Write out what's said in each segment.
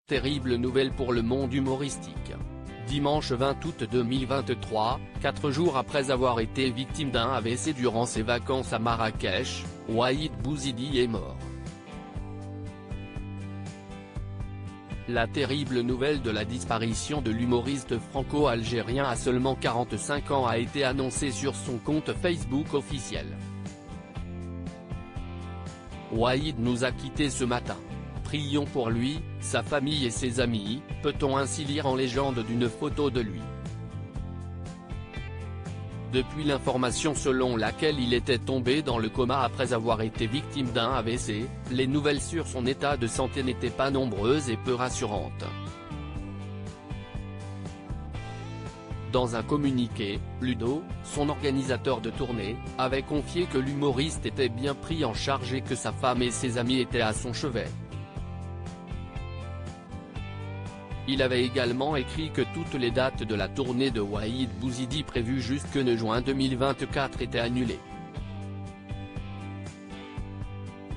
Terrible nouvelle pour le monde humoristique. Dimanche 20 août 2023, 4 jours après avoir été victime d'un AVC durant ses vacances à Marrakech, Waheed Bouizidi est mort. La terrible nouvelle de la disparition de l'humoriste franco-algérien à seulement 45 ans a été annoncée sur son compte Facebook officiel. Waheed nous a quittés ce matin. Prions pour lui, sa famille et ses amis, peut-on ainsi lire en légende d'une photo de lui. Depuis l'information selon laquelle il était tombé dans le coma après avoir été victime d'un AVC, les nouvelles sur son état de santé n'étaient pas nombreuses et peu rassurantes. Dans un communiqué, Ludo, son organisateur de tournée, avait confié que l'humoriste était bien pris en charge et que sa femme et ses amis étaient à son chevet. Il avait également écrit que toutes les dates de la tournée de Waheed Bouizidi prévues jusque juin 2024 étaient annulées.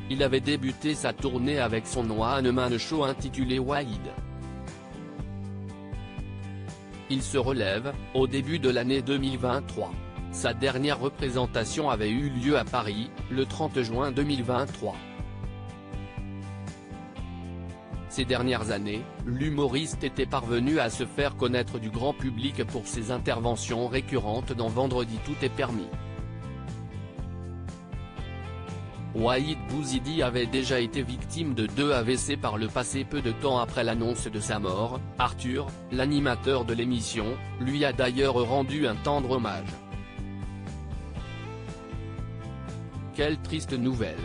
Il avait débuté sa tournée avec son one-man show intitulé Waheed. Il se relève, au début de l'année 2023. Sa dernière représentation avait eu lieu à Paris, le 30 juin 2023. Ces dernières années, l'humoriste était parvenu à se faire connaître du grand public pour ses interventions récurrentes dans Vendredi tout est permis. Waheed Bouizidi avait déjà été victime de 2 AVC par le passé. Peu de temps après l'annonce de sa mort, Arthur, l'animateur de l'émission, lui a d'ailleurs rendu un tendre hommage. Quelle triste nouvelle.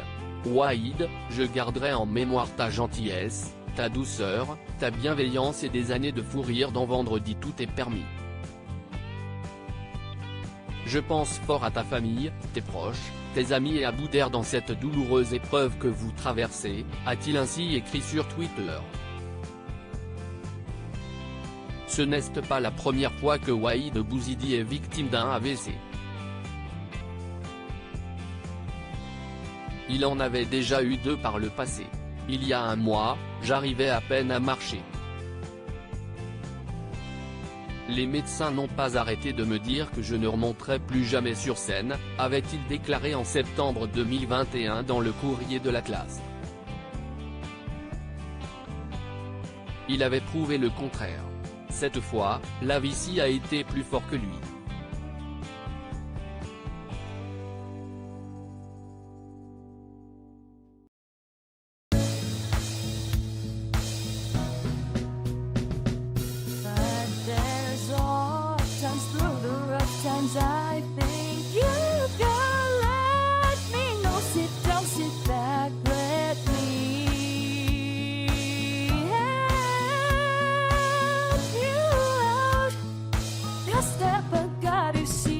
Waheed, je garderai en mémoire ta gentillesse, ta douceur, ta bienveillance et des années de fou rire dans Vendredi tout est permis. Je pense fort à ta famille, tes proches, tes amis et à bout d'air dans cette douloureuse épreuve que vous traversez, a-t-il ainsi écrit sur Twitter. Ce n'est pas la première fois que Waheed Bouizidi est victime d'un AVC. Il en avait déjà eu 2 par le passé. Il y a un mois, j'arrivais à peine à marcher. Les médecins n'ont pas arrêté de me dire que je ne remonterais plus jamais sur scène, avait-il déclaré en septembre 2021 dans le courrier de l'Atlas. Il avait prouvé le contraire. Cette fois, l'AVC a été plus fort que lui. Sometimes I think you can let me know. Sit down, sit back, let me help you out. Just step, I got to see.